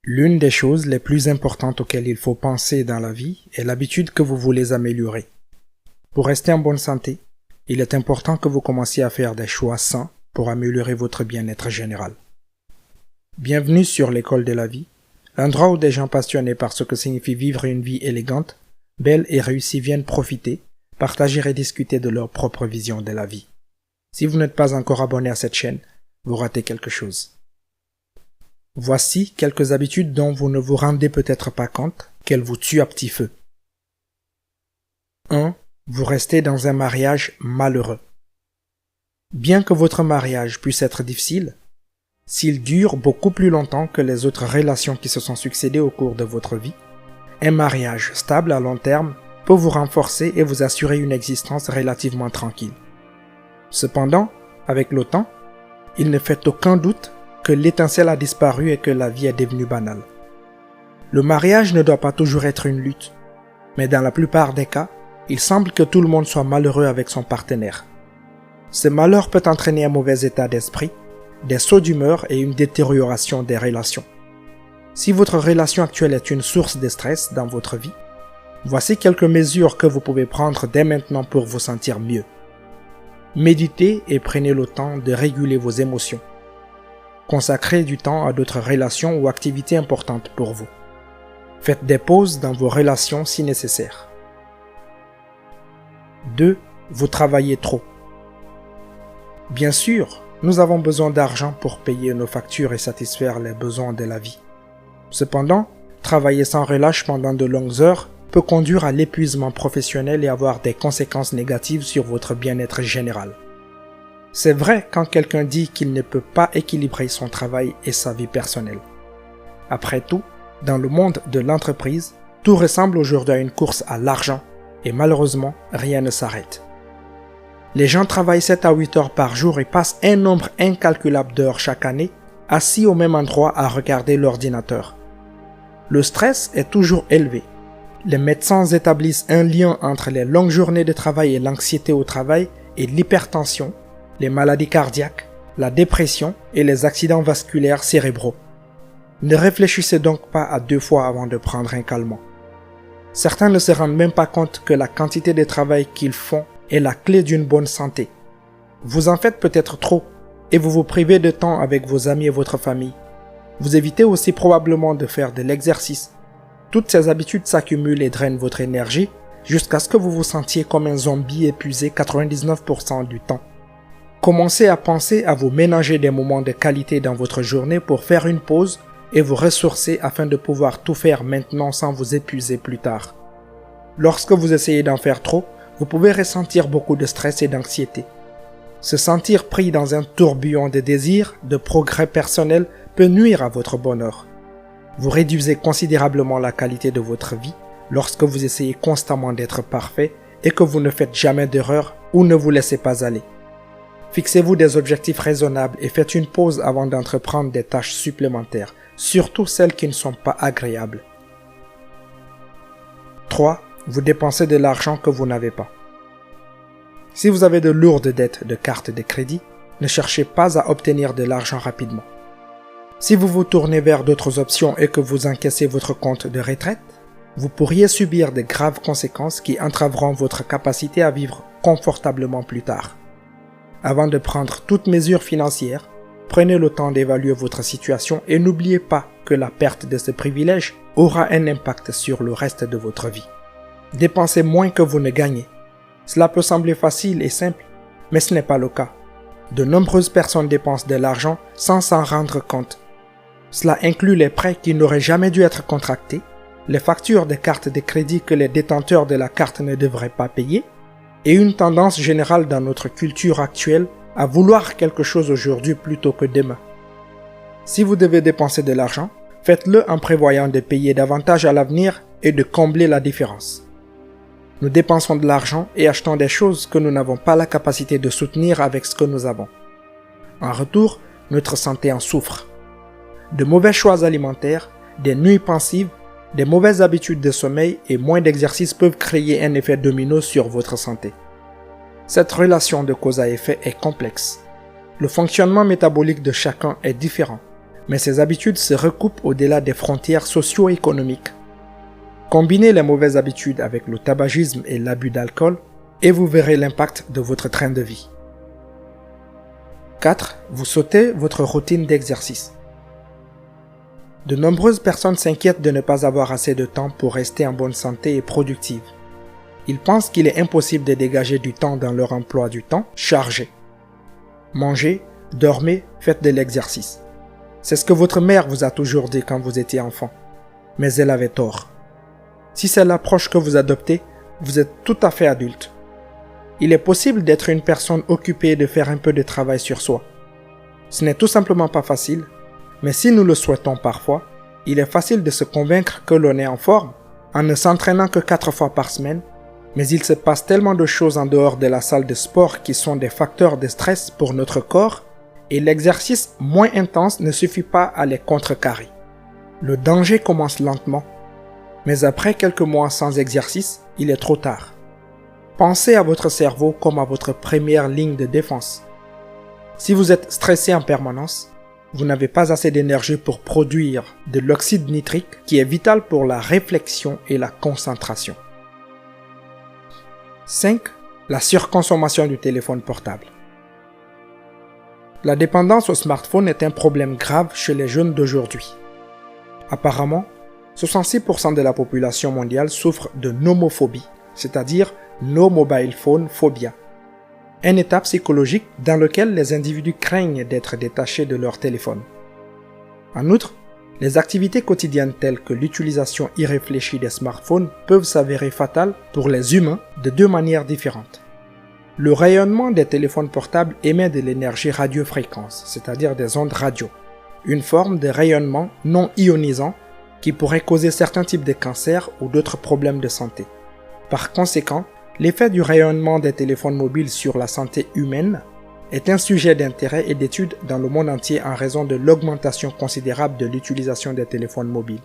L'une des choses les plus importantes auxquelles il faut penser dans la vie est l'habitude que vous voulez améliorer. Pour rester en bonne santé, il est important que vous commenciez à faire des choix sains pour améliorer votre bien-être général. Bienvenue sur l'école de la vie, l'endroit où des gens passionnés par ce que signifie vivre une vie élégante, belle et réussie viennent profiter, partager et discuter de leur propre vision de la vie. Si vous n'êtes pas encore abonné à cette chaîne, vous ratez quelque chose. Voici quelques habitudes dont vous ne vous rendez peut-être pas compte qu'elles vous tuent à petit feu. 1. Vous restez dans un mariage malheureux. Bien que votre mariage puisse être difficile, s'il dure beaucoup plus longtemps que les autres relations qui se sont succédées au cours de votre vie, un mariage stable à long terme peut vous renforcer et vous assurer une existence relativement tranquille. Cependant, avec le temps, il ne fait aucun doute que l'étincelle a disparu et que la vie est devenue banale. Le mariage ne doit pas toujours être une lutte, mais dans la plupart des cas, il semble que tout le monde soit malheureux avec son partenaire. Ce malheur peut entraîner un mauvais état d'esprit, des sauts d'humeur et une détérioration des relations. Si votre relation actuelle est une source de stress dans votre vie, voici quelques mesures que vous pouvez prendre dès maintenant pour vous sentir mieux. Méditez et prenez le temps de réguler vos émotions. Consacrez du temps à d'autres relations ou activités importantes pour vous. Faites des pauses dans vos relations si nécessaire. 2. Vous travaillez trop. Bien sûr, nous avons besoin d'argent pour payer nos factures et satisfaire les besoins de la vie. Cependant, travailler sans relâche pendant de longues heures peut conduire à l'épuisement professionnel et avoir des conséquences négatives sur votre bien-être général. C'est vrai quand quelqu'un dit qu'il ne peut pas équilibrer son travail et sa vie personnelle. Après tout, dans le monde de l'entreprise, tout ressemble aujourd'hui à une course à l'argent et malheureusement, rien ne s'arrête. Les gens travaillent 7 à 8 heures par jour et passent un nombre incalculable d'heures chaque année assis au même endroit à regarder l'ordinateur. Le stress est toujours élevé. Les médecins établissent un lien entre les longues journées de travail et l'anxiété au travail et l'hypertension, les maladies cardiaques, la dépression et les accidents vasculaires cérébraux. Ne réfléchissez donc pas à 2 fois avant de prendre un calmant. Certains ne se rendent même pas compte que la quantité de travail qu'ils font est la clé d'une bonne santé. Vous en faites peut-être trop et vous vous privez de temps avec vos amis et votre famille. Vous évitez aussi probablement de faire de l'exercice. Toutes ces habitudes s'accumulent et drainent votre énergie jusqu'à ce que vous vous sentiez comme un zombie épuisé 99% du temps. Commencez à penser à vous ménager des moments de qualité dans votre journée pour faire une pause et vous ressourcer afin de pouvoir tout faire maintenant sans vous épuiser plus tard. Lorsque vous essayez d'en faire trop, vous pouvez ressentir beaucoup de stress et d'anxiété. Se sentir pris dans un tourbillon de désirs, de progrès personnel peut nuire à votre bonheur. Vous réduisez considérablement la qualité de votre vie lorsque vous essayez constamment d'être parfait et que vous ne faites jamais d'erreur ou ne vous laissez pas aller. Fixez-vous des objectifs raisonnables et faites une pause avant d'entreprendre des tâches supplémentaires, surtout celles qui ne sont pas agréables. 3. Vous dépensez de l'argent que vous n'avez pas. Si vous avez de lourdes dettes de cartes de crédit, ne cherchez pas à obtenir de l'argent rapidement. Si vous vous tournez vers d'autres options et que vous encaissez votre compte de retraite, vous pourriez subir de graves conséquences qui entraveront votre capacité à vivre confortablement plus tard. Avant de prendre toute mesure financière, prenez le temps d'évaluer votre situation et n'oubliez pas que la perte de ce privilège aura un impact sur le reste de votre vie. Dépensez moins que vous ne gagnez. Cela peut sembler facile et simple, mais ce n'est pas le cas. De nombreuses personnes dépensent de l'argent sans s'en rendre compte. Cela inclut les prêts qui n'auraient jamais dû être contractés, les factures de cartes de crédit que les détenteurs de la carte ne devraient pas payer, et une tendance générale dans notre culture actuelle à vouloir quelque chose aujourd'hui plutôt que demain. Si vous devez dépenser de l'argent, faites-le en prévoyant de payer davantage à l'avenir et de combler la différence. Nous dépensons de l'argent et achetons des choses que nous n'avons pas la capacité de soutenir avec ce que nous avons. En retour, notre santé en souffre. De mauvais choix alimentaires, des nuits pensives, des mauvaises habitudes de sommeil et moins d'exercice peuvent créer un effet domino sur votre santé. Cette relation de cause à effet est complexe. Le fonctionnement métabolique de chacun est différent, mais ces habitudes se recoupent au-delà des frontières socio-économiques. Combinez les mauvaises habitudes avec le tabagisme et l'abus d'alcool et vous verrez l'impact de votre train de vie. 4. Vous sautez votre routine d'exercice. De nombreuses personnes s'inquiètent de ne pas avoir assez de temps pour rester en bonne santé et productive. Ils pensent qu'il est impossible de dégager du temps dans leur emploi du temps chargé. Mangez, dormez, faites de l'exercice. C'est ce que votre mère vous a toujours dit quand vous étiez enfant. Mais elle avait tort. Si c'est l'approche que vous adoptez, vous êtes tout à fait adulte. Il est possible d'être une personne occupée et de faire un peu de travail sur soi. Ce n'est tout simplement pas facile, mais si nous le souhaitons parfois, il est facile de se convaincre que l'on est en forme en ne s'entraînant que 4 fois par semaine, mais il se passe tellement de choses en dehors de la salle de sport qui sont des facteurs de stress pour notre corps, et l'exercice moins intense ne suffit pas à les contrecarrer. Le danger commence lentement, mais après quelques mois sans exercice, il est trop tard. Pensez à votre cerveau comme à votre première ligne de défense. Si vous êtes stressé en permanence, vous n'avez pas assez d'énergie pour produire de l'oxyde nitrique qui est vital pour la réflexion et la concentration. 5. La surconsommation du téléphone portable. La dépendance au smartphone est un problème grave chez les jeunes d'aujourd'hui. Apparemment, 66% de la population mondiale souffre de nomophobie, c'est-à-dire no mobile phone phobia, un état psychologique dans lequel les individus craignent d'être détachés de leur téléphone. En outre, les activités quotidiennes telles que l'utilisation irréfléchie des smartphones peuvent s'avérer fatales pour les humains de 2 manières différentes. Le rayonnement des téléphones portables émet de l'énergie radiofréquence, c'est-à-dire des ondes radio, une forme de rayonnement non ionisant qui pourrait causer certains types de cancers ou d'autres problèmes de santé. Par conséquent, l'effet du rayonnement des téléphones mobiles sur la santé humaine est un sujet d'intérêt et d'étude dans le monde entier en raison de l'augmentation considérable de l'utilisation des téléphones mobiles.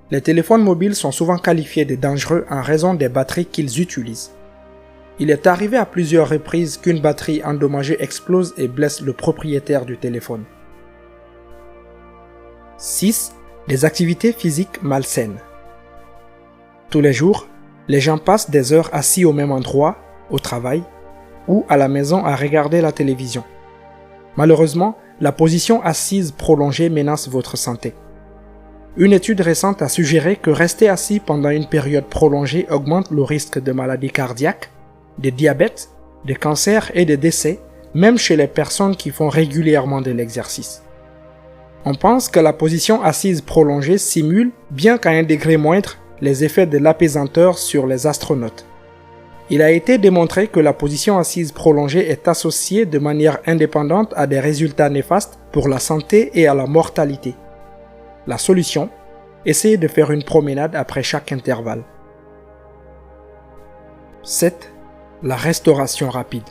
Les téléphones mobiles sont souvent qualifiés de dangereux en raison des batteries qu'ils utilisent. Il est arrivé à plusieurs reprises qu'une batterie endommagée explose et blesse le propriétaire du téléphone. 6. Des activités physiques malsaines. Tous les jours, les gens passent des heures assis au même endroit, au travail, ou à la maison à regarder la télévision. Malheureusement, la position assise prolongée menace votre santé. Une étude récente a suggéré que rester assis pendant une période prolongée augmente le risque de maladies cardiaques, de diabète, de cancer et de décès, même chez les personnes qui font régulièrement de l'exercice. On pense que la position assise prolongée simule, bien qu'à un degré moindre, les effets de l'apaisanteur sur les astronautes. Il a été démontré que la position assise prolongée est associée de manière indépendante à des résultats néfastes pour la santé et à la mortalité. La solution, essayez de faire une promenade après chaque intervalle. 7. La restauration rapide.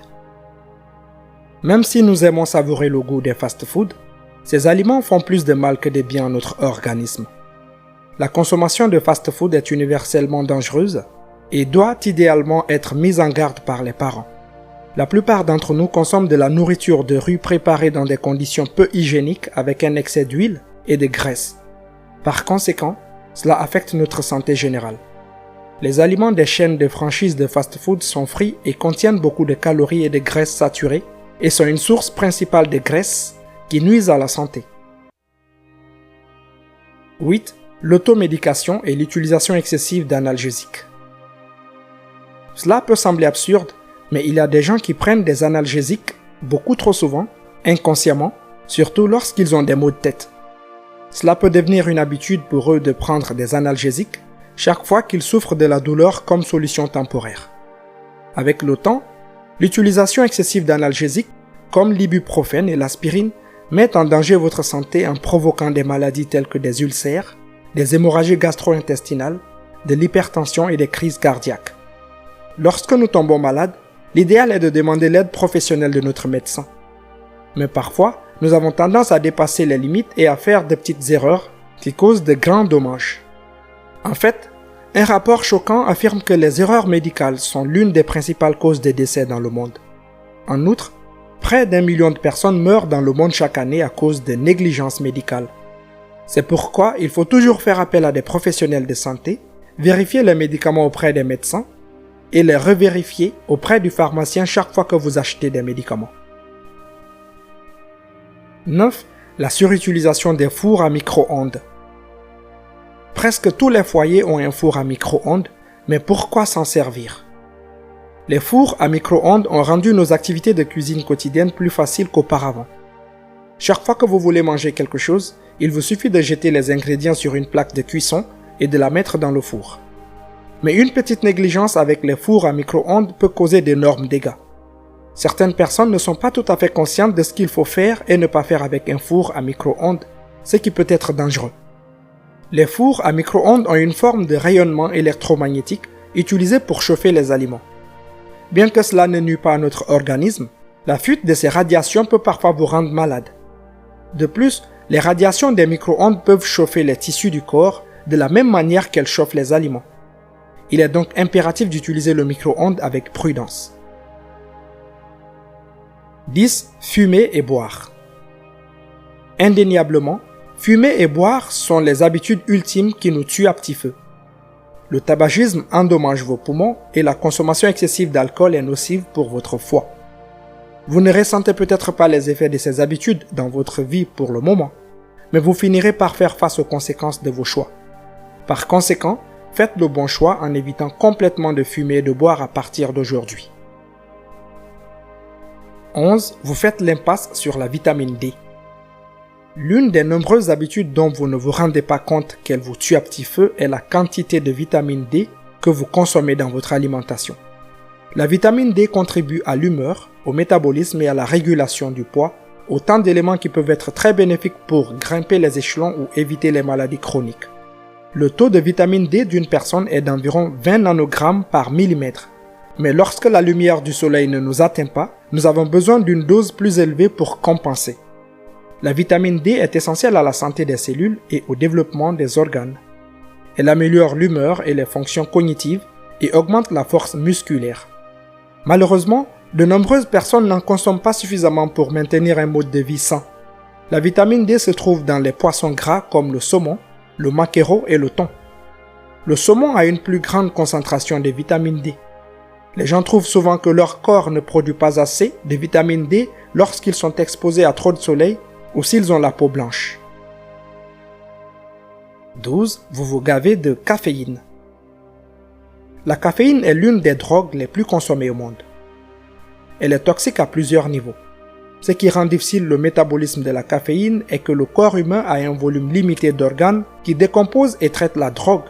Même si nous aimons savourer le goût des fast-foods, ces aliments font plus de mal que de bien à notre organisme. La consommation de fast-food est universellement dangereuse et doit idéalement être mise en garde par les parents. La plupart d'entre nous consomment de la nourriture de rue préparée dans des conditions peu hygiéniques avec un excès d'huile et de graisse. Par conséquent, cela affecte notre santé générale. Les aliments des chaînes de franchise de fast-food sont frits et contiennent beaucoup de calories et de graisses saturées et sont une source principale de graisse qui nuisent à la santé. 8. L'automédication et l'utilisation excessive d'analgésiques. Cela peut sembler absurde, mais il y a des gens qui prennent des analgésiques beaucoup trop souvent, inconsciemment, surtout lorsqu'ils ont des maux de tête. Cela peut devenir une habitude pour eux de prendre des analgésiques chaque fois qu'ils souffrent de la douleur comme solution temporaire. Avec le temps, l'utilisation excessive d'analgésiques, comme l'ibuprofène et l'aspirine, met en danger votre santé en provoquant des maladies telles que des ulcères, des hémorragies gastro-intestinales, de l'hypertension et des crises cardiaques. Lorsque nous tombons malades, l'idéal est de demander l'aide professionnelle de notre médecin. Mais parfois, nous avons tendance à dépasser les limites et à faire de petites erreurs qui causent de grands dommages. En fait, un rapport choquant affirme que les erreurs médicales sont l'une des principales causes de décès dans le monde. En outre, Près d'1 million de personnes meurent dans le monde chaque année à cause de négligences médicales. C'est pourquoi il faut toujours faire appel à des professionnels de santé, vérifier les médicaments auprès des médecins et les revérifier auprès du pharmacien chaque fois que vous achetez des médicaments. 9. La surutilisation des fours à micro-ondes. Presque tous les foyers ont un four à micro-ondes, mais pourquoi s'en servir? Les fours à micro-ondes ont rendu nos activités de cuisine quotidienne plus faciles qu'auparavant. Chaque fois que vous voulez manger quelque chose, il vous suffit de jeter les ingrédients sur une plaque de cuisson et de la mettre dans le four. Mais une petite négligence avec les fours à micro-ondes peut causer d'énormes dégâts. Certaines personnes ne sont pas tout à fait conscientes de ce qu'il faut faire et ne pas faire avec un four à micro-ondes, ce qui peut être dangereux. Les fours à micro-ondes ont une forme de rayonnement électromagnétique utilisée pour chauffer les aliments. Bien que cela ne nuise pas à notre organisme, la fuite de ces radiations peut parfois vous rendre malade. De plus, les radiations des micro-ondes peuvent chauffer les tissus du corps de la même manière qu'elles chauffent les aliments. Il est donc impératif d'utiliser le micro-ondes avec prudence. 10. Fumer et boire. Indéniablement, fumer et boire sont les habitudes ultimes qui nous tuent à petit feu. Le tabagisme endommage vos poumons et la consommation excessive d'alcool est nocive pour votre foie. Vous ne ressentez peut-être pas les effets de ces habitudes dans votre vie pour le moment, mais vous finirez par faire face aux conséquences de vos choix. Par conséquent, faites le bon choix en évitant complètement de fumer et de boire à partir d'aujourd'hui. 11. Vous faites l'impasse sur la vitamine D. L'une des nombreuses habitudes dont vous ne vous rendez pas compte qu'elle vous tue à petit feu est la quantité de vitamine D que vous consommez dans votre alimentation. La vitamine D contribue à l'humeur, au métabolisme et à la régulation du poids, autant d'éléments qui peuvent être très bénéfiques pour grimper les échelons ou éviter les maladies chroniques. Le taux de vitamine D d'une personne est d'environ 20 nanogrammes par millimètre. Mais lorsque la lumière du soleil ne nous atteint pas, nous avons besoin d'une dose plus élevée pour compenser. La vitamine D est essentielle à la santé des cellules et au développement des organes. Elle améliore l'humeur et les fonctions cognitives et augmente la force musculaire. Malheureusement, de nombreuses personnes n'en consomment pas suffisamment pour maintenir un mode de vie sain. La vitamine D se trouve dans les poissons gras comme le saumon, le maquereau et le thon. Le saumon a une plus grande concentration de vitamine D. Les gens trouvent souvent que leur corps ne produit pas assez de vitamine D lorsqu'ils sont exposés à trop de soleil ou s'ils ont la peau blanche. 12. Vous vous gavez de caféine. La caféine est l'une des drogues les plus consommées au monde. Elle est toxique à plusieurs niveaux. Ce qui rend difficile le métabolisme de la caféine est que le corps humain a un volume limité d'organes qui décomposent et traitent la drogue,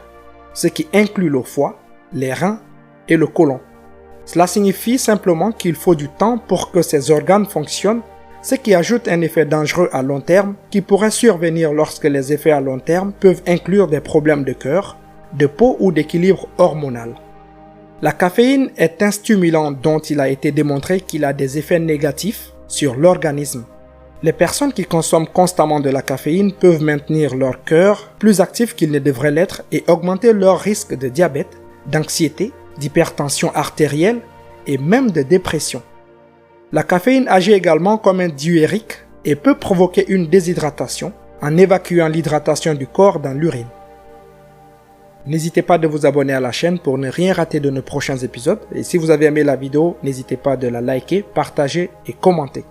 ce qui inclut le foie, les reins et le côlon. Cela signifie simplement qu'il faut du temps pour que ces organes fonctionnent, ce qui ajoute un effet dangereux à long terme qui pourrait survenir lorsque les effets à long terme peuvent inclure des problèmes de cœur, de peau ou d'équilibre hormonal. La caféine est un stimulant dont il a été démontré qu'il a des effets négatifs sur l'organisme. Les personnes qui consomment constamment de la caféine peuvent maintenir leur cœur plus actif qu'il ne devrait l'être et augmenter leur risque de diabète, d'anxiété, d'hypertension artérielle et même de dépression. La caféine agit également comme un diurétique et peut provoquer une déshydratation en évacuant l'hydratation du corps dans l'urine. N'hésitez pas de vous abonner à la chaîne pour ne rien rater de nos prochains épisodes et si vous avez aimé la vidéo, n'hésitez pas de la liker, partager et commenter.